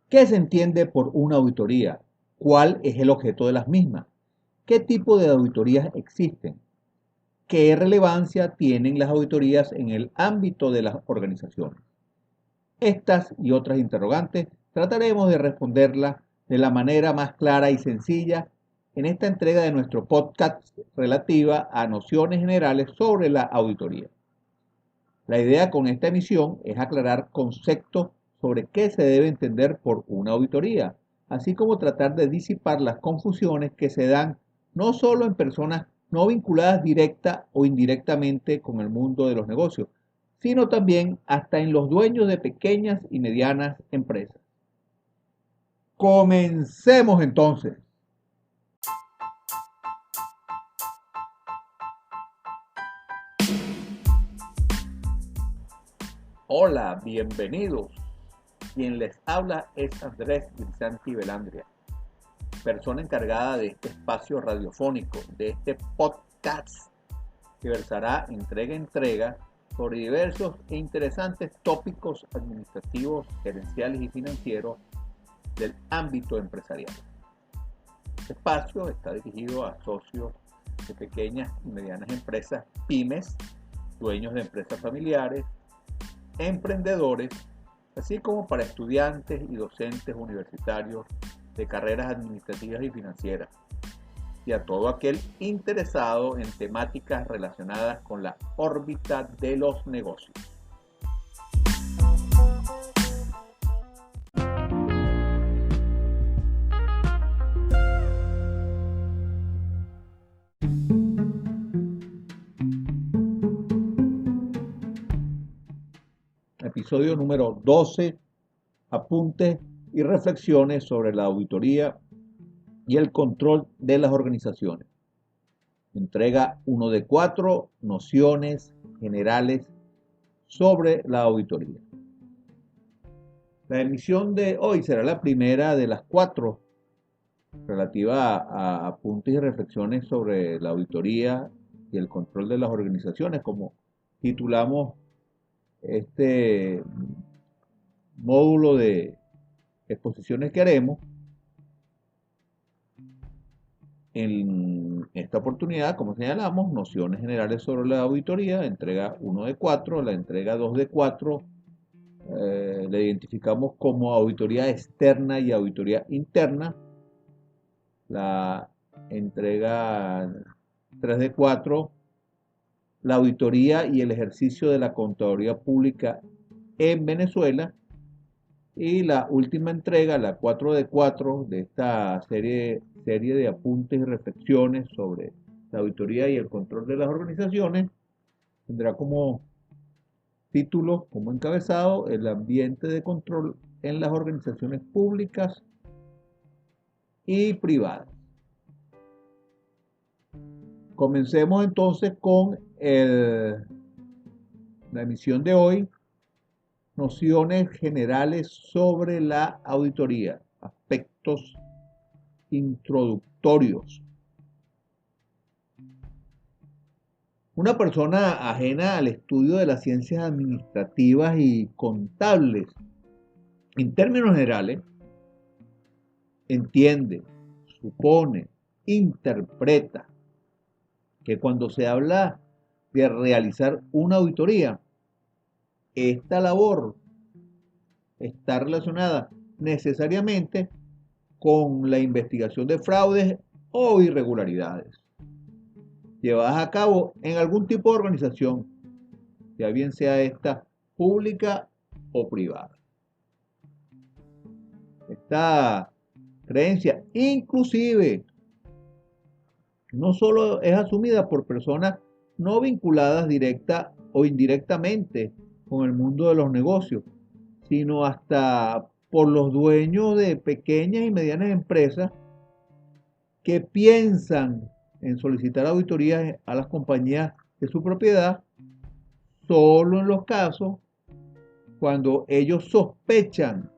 ¿Qué se entiende por una auditoría? ¿Cuál es el objeto de las mismas? ¿Qué tipo de auditorías existen? ¿Qué relevancia tienen las auditorías en el ámbito de las organizaciones? Estas y otras interrogantes trataremos de responderlas de la manera más clara y sencilla en esta entrega de nuestro podcast relativa a nociones generales sobre la auditoría. La idea con esta emisión es aclarar conceptos sobre qué se debe entender por una auditoría, así como tratar de disipar las confusiones que se dan no solo en personas no vinculadas directa o indirectamente con el mundo de los negocios, sino también hasta en los dueños de pequeñas y medianas empresas. Comencemos entonces. Hola, bienvenidos. Quien les habla es Andrés Grisanti Velandria, persona encargada de este espacio radiofónico, de este podcast que versará entrega a entrega sobre diversos e interesantes tópicos administrativos, gerenciales y financieros del ámbito empresarial. Este espacio está dirigido a socios de pequeñas y medianas empresas, pymes, dueños de empresas familiares, emprendedores, así como para estudiantes y docentes universitarios de carreras administrativas y financieras, y a todo aquel interesado en temáticas relacionadas con la órbita de los negocios. Episodio número 12, apuntes y reflexiones sobre la auditoría y el control de las organizaciones. Entrega 1 de 4, nociones generales sobre la auditoría. La emisión de hoy será la primera de las 4 relativa a apuntes y reflexiones sobre la auditoría y el control de las organizaciones, como titulamos este módulo de exposiciones que haremos. En esta oportunidad, como señalamos, nociones generales sobre la auditoría, entrega 1 de 4, la entrega 2 de 4 la identificamos como auditoría externa y auditoría interna. La entrega 3 de 4, la auditoría y el ejercicio de la Contraloría Pública en Venezuela. Y la última entrega, la 4 de 4 de esta serie de apuntes y reflexiones sobre la auditoría y el control de las organizaciones, tendrá como título, como encabezado, el ambiente de control en las organizaciones públicas y privadas. Comencemos entonces con la emisión de hoy, nociones generales sobre la auditoría, aspectos introductorios. Una persona ajena al estudio de las ciencias administrativas y contables, en términos generales, entiende, supone, interpreta que cuando se habla de realizar una auditoría, esta labor está relacionada necesariamente con la investigación de fraudes o irregularidades llevadas a cabo en algún tipo de organización, ya bien sea esta pública o privada. Esta creencia inclusive no solo es asumida por personas no vinculadas directa o indirectamente con el mundo de los negocios, sino hasta por los dueños de pequeñas y medianas empresas que piensan en solicitar auditorías a las compañías de su propiedad solo en los casos cuando ellos sospechan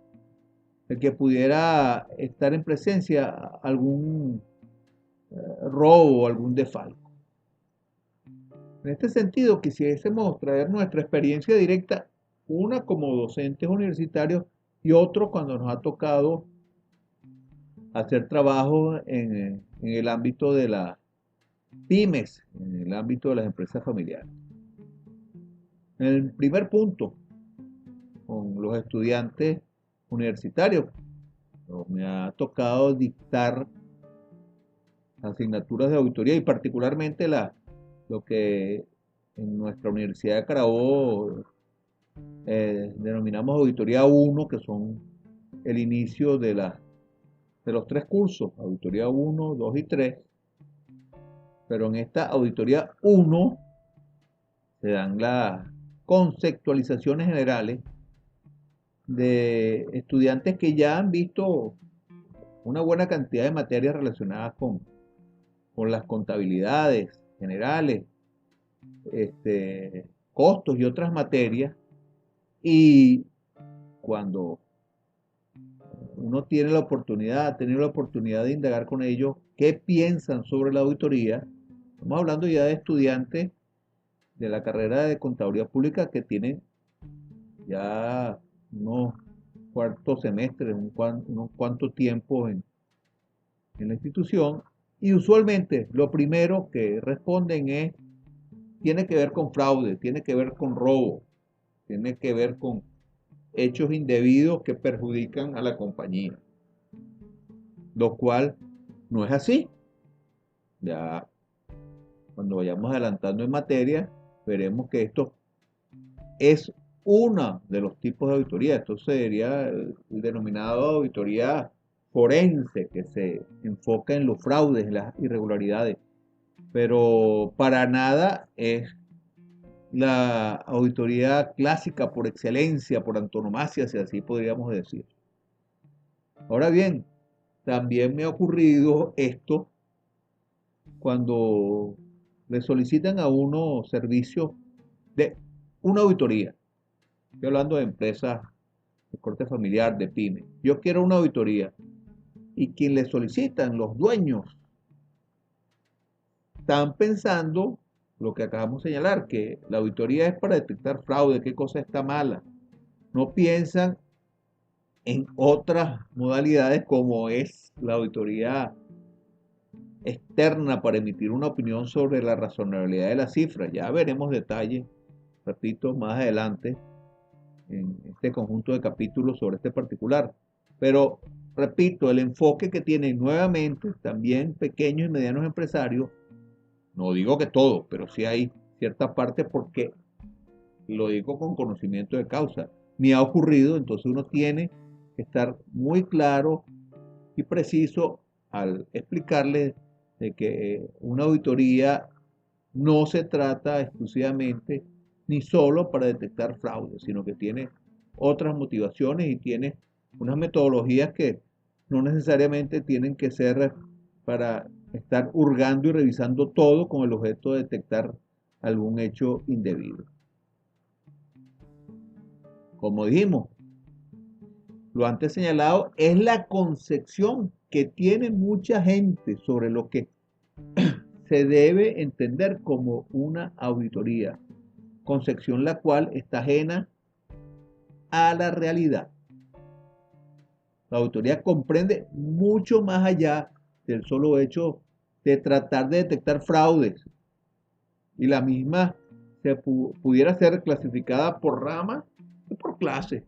de que pudiera estar en presencia algún robo o algún desfalco. En este sentido, quisiésemos traer nuestra experiencia directa, una como docentes universitarios y otro cuando nos ha tocado hacer trabajo en el ámbito de las pymes, en el ámbito de las empresas familiares. En el primer punto, con los estudiantes universitarios, me ha tocado dictar asignaturas de auditoría y particularmente lo que en nuestra Universidad de Carabobo denominamos Auditoría 1, que son el inicio de los tres cursos, Auditoría 1, 2 y 3, pero en esta Auditoría 1 se dan las conceptualizaciones generales de estudiantes que ya han visto una buena cantidad de materias relacionadas con las contabilidades generales, costos y otras materias, y cuando uno tiene la oportunidad, ha tenido la oportunidad de indagar con ellos qué piensan sobre la auditoría, estamos hablando ya de estudiantes de la carrera de Contaduría Pública que tienen ya unos cuartos semestres, unos cuantos tiempos en la institución, y usualmente lo primero que responden tiene que ver con fraude, tiene que ver con robo, tiene que ver con hechos indebidos que perjudican a la compañía, lo cual no es así. Ya cuando vayamos adelantando en materia, veremos que esto es uno de los tipos de auditoría. Esto sería el denominado auditoría forense, que se enfoca en los fraudes, en las irregularidades, pero para nada es la auditoría clásica por excelencia, por antonomasia, si así podríamos decir. Ahora bien, también me ha ocurrido esto cuando le solicitan a uno servicios de una auditoría. Estoy hablando de empresas de corte familiar, de pymes. Yo quiero una auditoría y quien le solicitan, los dueños, están pensando lo que acabamos de señalar, que la auditoría es para detectar fraude, qué cosa está mala. No piensan en otras modalidades como es la auditoría externa para emitir una opinión sobre la razonabilidad de las cifras. Ya veremos detalles, repito, más adelante en este conjunto de capítulos sobre este particular. Pero, repito, el enfoque que tienen nuevamente también pequeños y medianos empresarios, no digo que todo, pero sí hay cierta parte porque lo digo con conocimiento de causa. Me ha ocurrido, entonces uno tiene que estar muy claro y preciso al explicarle de que una auditoría no se trata exclusivamente ni solo para detectar fraude, sino que tiene otras motivaciones y tiene unas metodologías que no necesariamente tienen que ser para estar hurgando y revisando todo con el objeto de detectar algún hecho indebido. Como dijimos, lo antes señalado es la concepción que tiene mucha gente sobre lo que se debe entender como una auditoría, concepción la cual está ajena a la realidad. La auditoría comprende mucho más allá del solo hecho de tratar de detectar fraudes, y la misma se pudiera ser clasificada por ramas y por clases.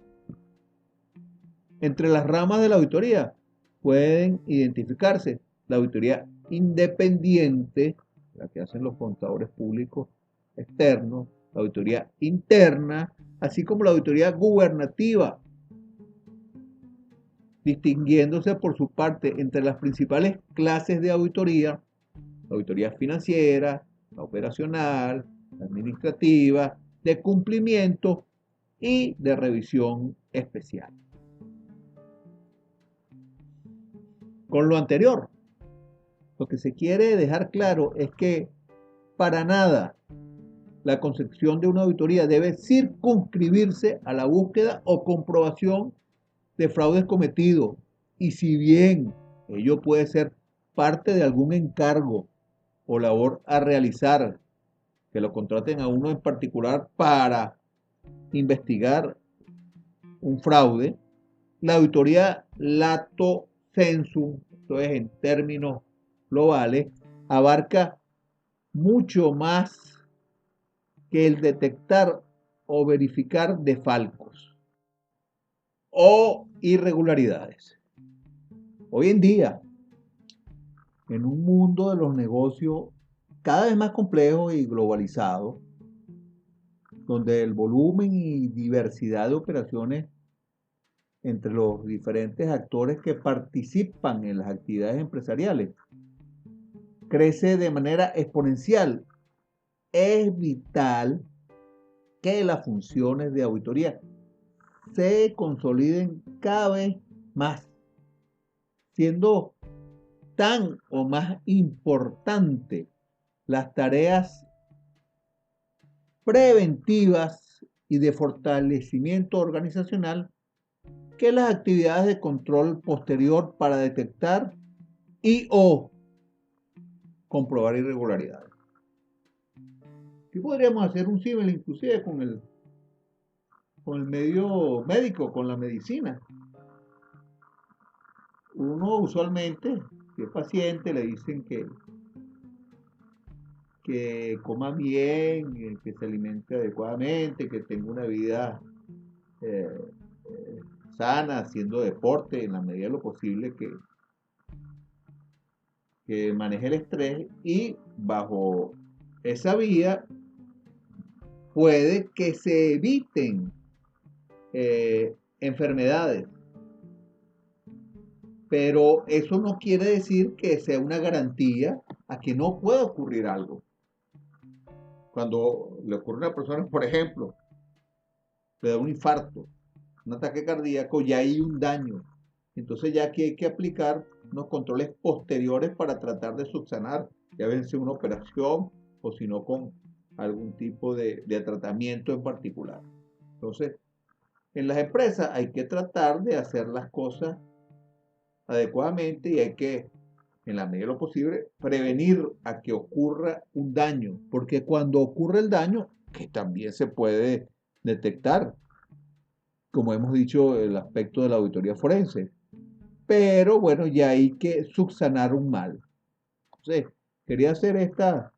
Entre las ramas de la auditoría pueden identificarse la auditoría independiente, la que hacen los contadores públicos externos, la auditoría interna, así como la auditoría gubernativa, distinguiéndose por su parte entre las principales clases de auditoría: la auditoría financiera, la operacional, la administrativa, de cumplimiento y de revisión especial. Con lo anterior, lo que se quiere dejar claro es que para nada la concepción de una auditoría debe circunscribirse a la búsqueda o comprobación de fraudes cometidos. Y si bien ello puede ser parte de algún encargo o labor a realizar, que lo contraten a uno en particular para investigar un fraude, la auditoría lato sensu, esto es en términos globales, abarca mucho más que el detectar o verificar desfalcos o irregularidades. Hoy en día, en un mundo de los negocios cada vez más complejo y globalizado, donde el volumen y diversidad de operaciones entre los diferentes actores que participan en las actividades empresariales crece de manera exponencial, es vital que las funciones de auditoría se consoliden cada vez más, siendo tan o más importante las tareas preventivas y de fortalecimiento organizacional que las actividades de control posterior para detectar y o comprobar irregularidades. Aquí podríamos hacer un símil inclusive con el medio médico, con la medicina. Uno usualmente, si es paciente, le dicen que coma bien, que se alimente adecuadamente, que tenga una vida eh, eh, sana, haciendo deporte en la medida de lo posible, que maneje el estrés y bajo esa vía puede que se eviten enfermedades, pero eso no quiere decir que sea una garantía a que no pueda ocurrir algo. Cuando le ocurre a una persona, por ejemplo, le da un infarto, un ataque cardíaco, ya hay un daño. Entonces ya aquí hay que aplicar unos controles posteriores para tratar de subsanar, ya ven si una operación o si no con algún tipo de tratamiento en particular. Entonces, en las empresas hay que tratar de hacer las cosas adecuadamente y hay que, en la medida de lo posible, prevenir a que ocurra un daño, porque cuando ocurre el daño, que también se puede detectar, como hemos dicho, el aspecto de la auditoría forense, pero bueno, ya hay que subsanar un mal. Entonces, quería hacer esta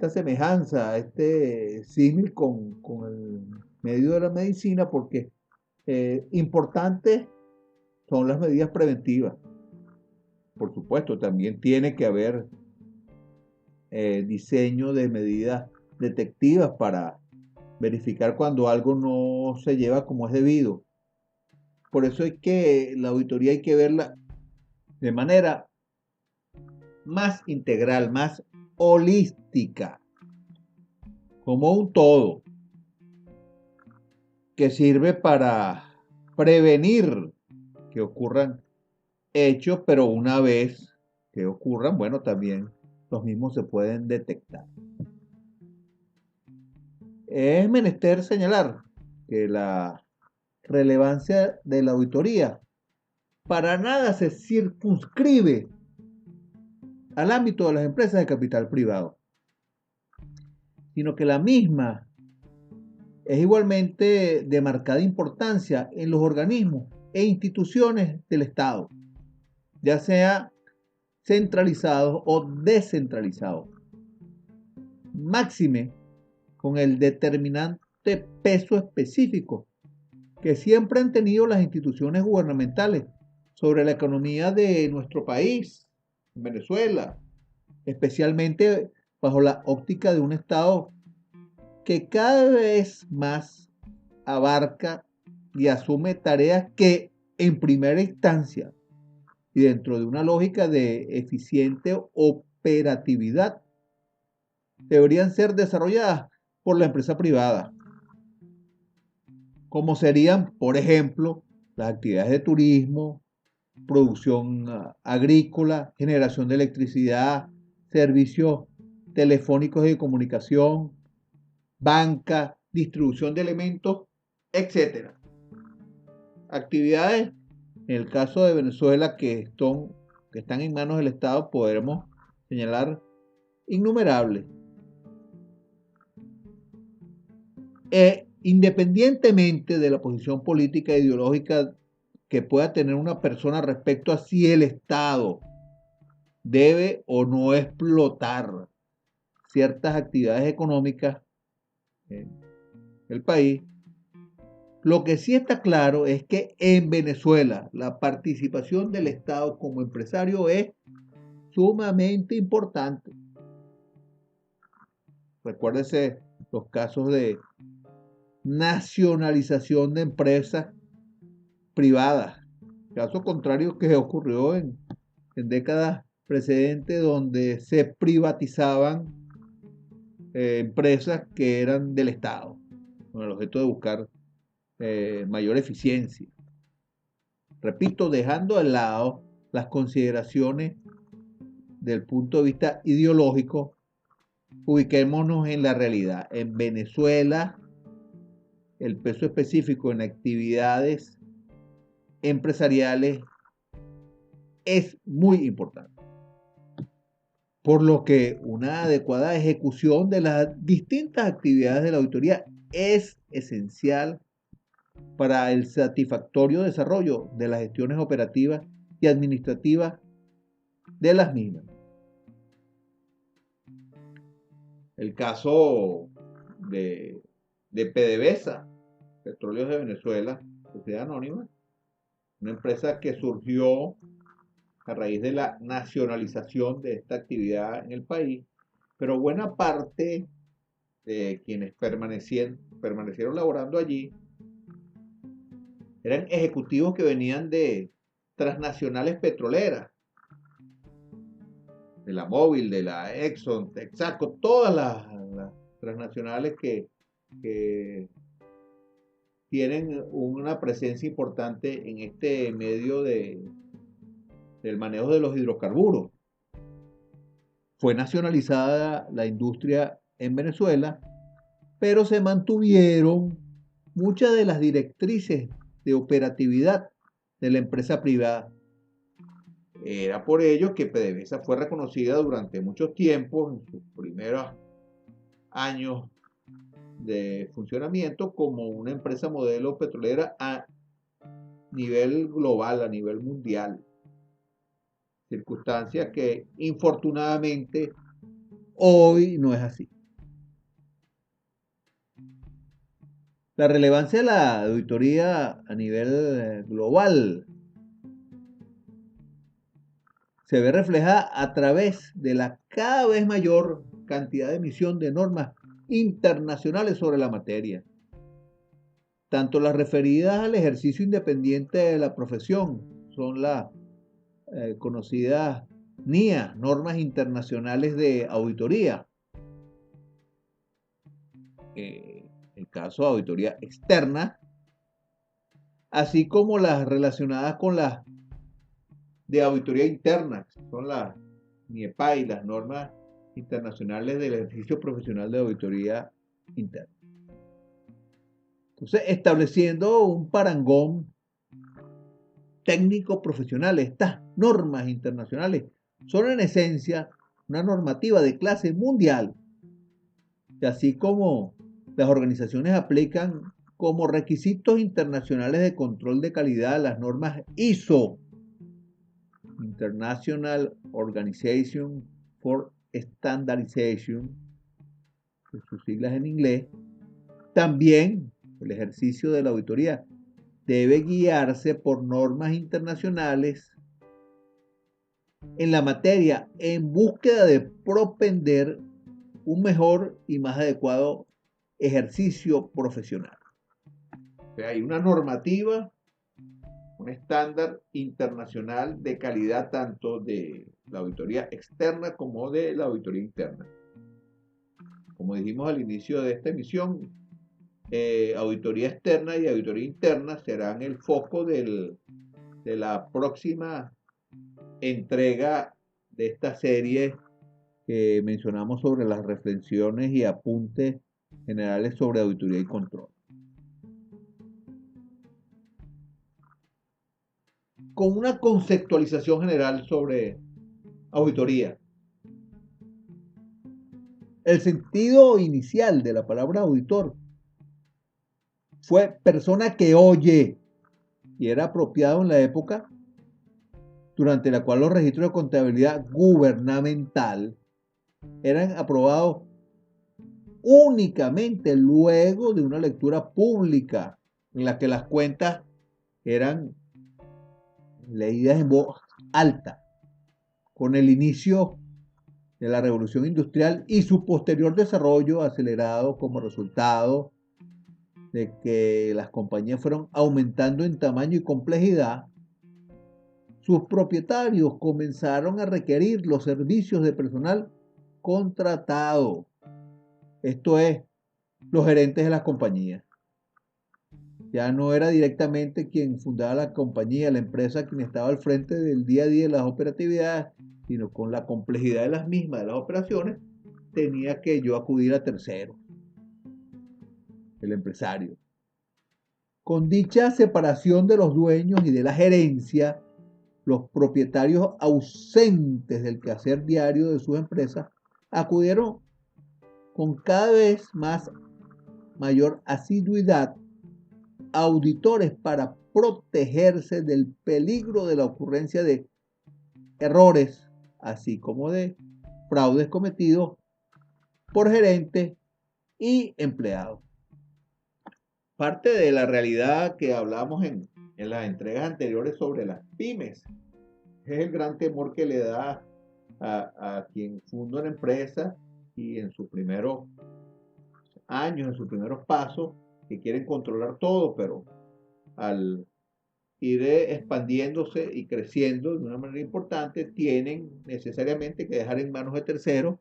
semejanza, este símil con el medio de la medicina, porque importantes son las medidas preventivas. Por supuesto, también tiene que haber diseño de medidas detectivas para verificar cuando algo no se lleva como es debido. Por eso es que la auditoría hay que verla de manera más integral, más holística, como un todo, que sirve para prevenir que ocurran hechos, pero una vez que ocurran, bueno, también los mismos se pueden detectar. Es menester señalar que la relevancia de la auditoría para nada se circunscribe al ámbito de las empresas de capital privado, sino que la misma es igualmente de marcada importancia en los organismos e instituciones del Estado, ya sea centralizados o descentralizados. Máxime con el determinante peso específico que siempre han tenido las instituciones gubernamentales sobre la economía de nuestro país, Venezuela, especialmente bajo la óptica de un Estado que cada vez más abarca y asume tareas que en primera instancia y dentro de una lógica de eficiente operatividad deberían ser desarrolladas por la empresa privada, como serían, por ejemplo, las actividades de turismo, producción agrícola, generación de electricidad, servicios telefónicos y de comunicación, banca, distribución de elementos, etcétera. Actividades, en el caso de Venezuela, que están en manos del Estado, podremos señalar innumerables. independientemente de la posición política e ideológica que pueda tener una persona respecto a si el Estado debe o no explotar ciertas actividades económicas en el país, lo que sí está claro es que en Venezuela la participación del Estado como empresario es sumamente importante. Recuérdese los casos de nacionalización de empresas privadas, caso contrario que ocurrió en décadas precedentes donde se privatizaban empresas que eran del Estado, con el objeto de buscar mayor eficiencia. Repito, dejando de lado las consideraciones del punto de vista ideológico, ubiquémonos en la realidad. En Venezuela, el peso específico en actividades empresariales es muy importante, por lo que una adecuada ejecución de las distintas actividades de la auditoría es esencial para el satisfactorio desarrollo de las gestiones operativas y administrativas de las mismas. El caso de PDVSA, Petróleos de Venezuela, Sociedad Anónima, una empresa que surgió a raíz de la nacionalización de esta actividad en el país, pero buena parte de quienes permanecieron laborando allí eran ejecutivos que venían de transnacionales petroleras, de la Móvil, de la Exxon, Texaco, todas las transnacionales que tienen una presencia importante en este medio del manejo de los hidrocarburos. Fue nacionalizada la industria en Venezuela, pero se mantuvieron muchas de las directrices de operatividad de la empresa privada. Era por ello que PDVSA fue reconocida durante muchos tiempos, en sus primeros años de funcionamiento, como una empresa modelo petrolera a nivel global, a nivel mundial. Circunstancia que infortunadamente hoy no es así. La relevancia de la auditoría a nivel global se ve reflejada a través de la cada vez mayor cantidad de emisión de normas internacionales sobre la materia, tanto las referidas al ejercicio independiente de la profesión, son las conocidas NIA, normas internacionales de auditoría, el caso de auditoría externa, así como las relacionadas con las de auditoría interna, son las NIEPAI, las normas internacionales del ejercicio profesional de auditoría interna. Entonces, estableciendo un parangón técnico profesional, estas normas internacionales son en esencia una normativa de clase mundial, que así como las organizaciones aplican como requisitos internacionales de control de calidad las normas ISO, International Organization for Standardization, sus siglas en inglés, también el ejercicio de la auditoría debe guiarse por normas internacionales en la materia en búsqueda de propender un mejor y más adecuado ejercicio profesional. O sea, hay una normativa, un estándar internacional de calidad tanto de la auditoría externa como de la auditoría interna. Como dijimos al inicio de esta emisión, auditoría externa y auditoría interna serán el foco de la próxima entrega de esta serie que mencionamos sobre las reflexiones y apuntes generales sobre auditoría y control. Con una conceptualización general sobre auditoría. El sentido inicial de la palabra auditor fue persona que oye y era apropiado en la época durante la cual los registros de contabilidad gubernamental eran aprobados únicamente luego de una lectura pública en la que las cuentas eran leídas en voz alta. Con el inicio de la revolución industrial y su posterior desarrollo acelerado como resultado de que las compañías fueron aumentando en tamaño y complejidad, sus propietarios comenzaron a requerir los servicios de personal contratado, esto es, los gerentes de las compañías. Ya no era directamente quien fundaba la compañía, la empresa, quien estaba al frente del día a día de las operatividades, sino con la complejidad de las mismas, de las operaciones, tenía que yo acudir a terceros, el empresario. Con dicha separación de los dueños y de la gerencia, los propietarios ausentes del quehacer diario de sus empresas acudieron con cada vez más mayor asiduidad a auditores para protegerse del peligro de la ocurrencia de errores, así como de fraudes cometidos por gerentes y empleados. Parte de la realidad que hablamos en las entregas anteriores sobre las pymes es el gran temor que le da a quien funda una empresa y en sus primeros años, en sus primeros pasos, que quieren controlar todo, pero al ir expandiéndose y creciendo de una manera importante, tienen necesariamente que dejar en manos de terceros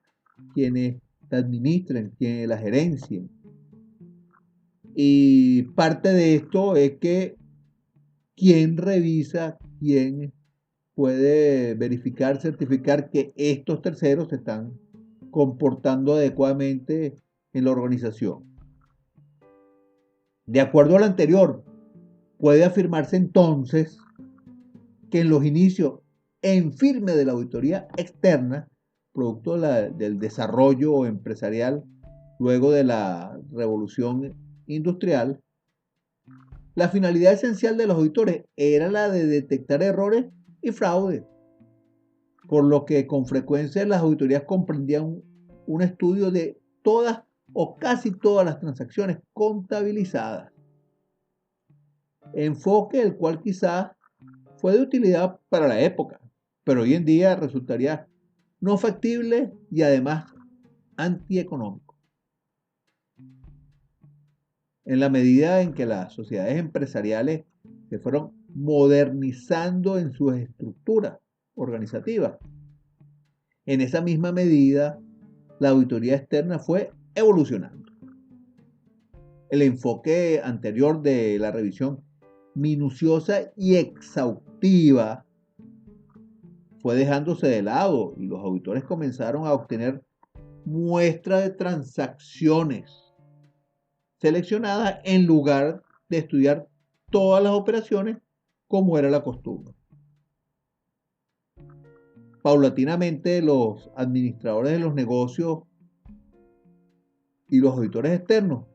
quienes la administren, quienes la gerencien. Y parte de esto es que quién revisa, quién puede verificar, certificar que estos terceros se están comportando adecuadamente en la organización. De acuerdo a lo anterior, puede afirmarse entonces que en los inicios en firme de la auditoría externa, producto del desarrollo empresarial luego de la revolución industrial, la finalidad esencial de los auditores era la de detectar errores y fraudes, por lo que con frecuencia las auditorías comprendían un estudio de todas o casi todas las transacciones contabilizadas. Enfoque el cual quizás fue de utilidad para la época, pero hoy en día resultaría no factible y además antieconómico. En la medida en que las sociedades empresariales se fueron modernizando en sus estructuras organizativas, en esa misma medida la auditoría externa fue evolucionando. El enfoque anterior de la revisión minuciosa y exhaustiva fue dejándose de lado y los auditores comenzaron a obtener muestras de transacciones seleccionadas en lugar de estudiar todas las operaciones como era la costumbre. Paulatinamente, los administradores de los negocios y los auditores externos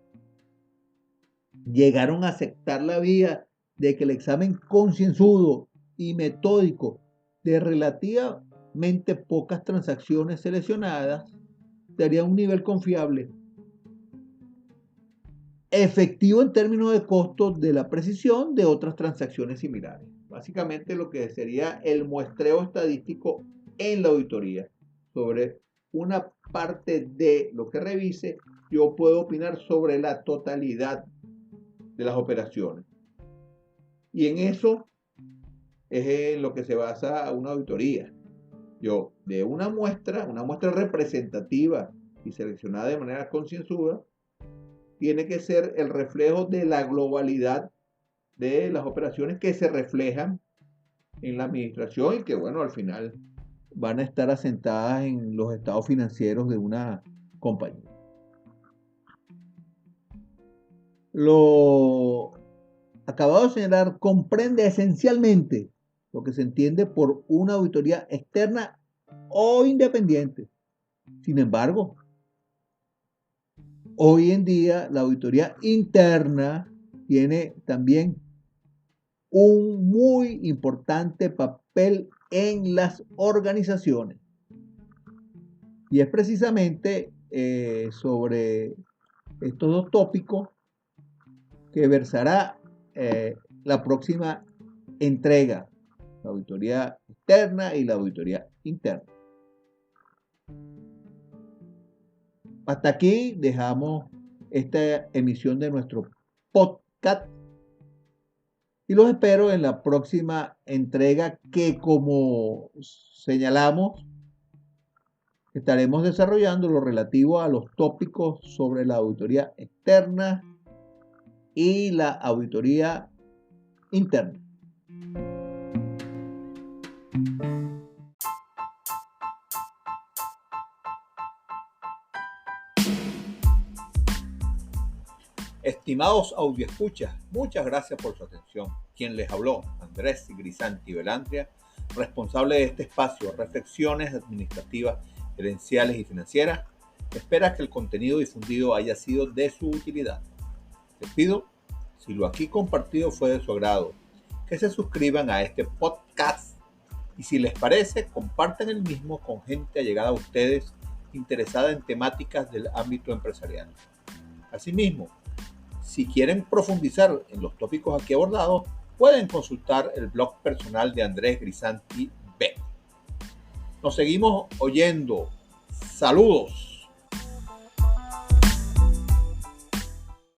llegaron a aceptar la vía de que el examen concienzudo y metódico de relativamente pocas transacciones seleccionadas daría un nivel confiable, efectivo en términos de costos de la precisión de otras transacciones similares. Básicamente lo que sería el muestreo estadístico en la auditoría sobre una parte de lo que revise, yo puedo opinar sobre la totalidad de las operaciones. Y en eso es en lo que se basa una auditoría. Yo, de una muestra representativa y seleccionada de manera concienzuda, tiene que ser el reflejo de la globalidad de las operaciones que se reflejan en la administración y que, bueno, al final van a estar asentadas en los estados financieros de una compañía. Lo acabado de señalar comprende esencialmente lo que se entiende por una auditoría externa o independiente. Sin embargo, hoy en día la auditoría interna tiene también un muy importante papel en las organizaciones. Y es precisamente sobre estos dos tópicos que versará la próxima entrega, la auditoría externa y la auditoría interna. Hasta aquí dejamos esta emisión de nuestro podcast y los espero en la próxima entrega que, como señalamos, estaremos desarrollando lo relativo a los tópicos sobre la auditoría externa y la auditoría interna. Estimados audioescuchas, muchas gracias por su atención. Quien les habló, Andrés Grisanti Belantria, responsable de este espacio, Reflexiones Administrativas, Gerenciales y Financieras, espera que el contenido difundido haya sido de su utilidad. Les pido, si lo aquí compartido fue de su agrado, que se suscriban a este podcast y si les parece, compartan el mismo con gente allegada a ustedes interesada en temáticas del ámbito empresarial. Asimismo, si quieren profundizar en los tópicos aquí abordados, pueden consultar el blog personal de Andrés Grisanti B. Nos seguimos oyendo. Saludos.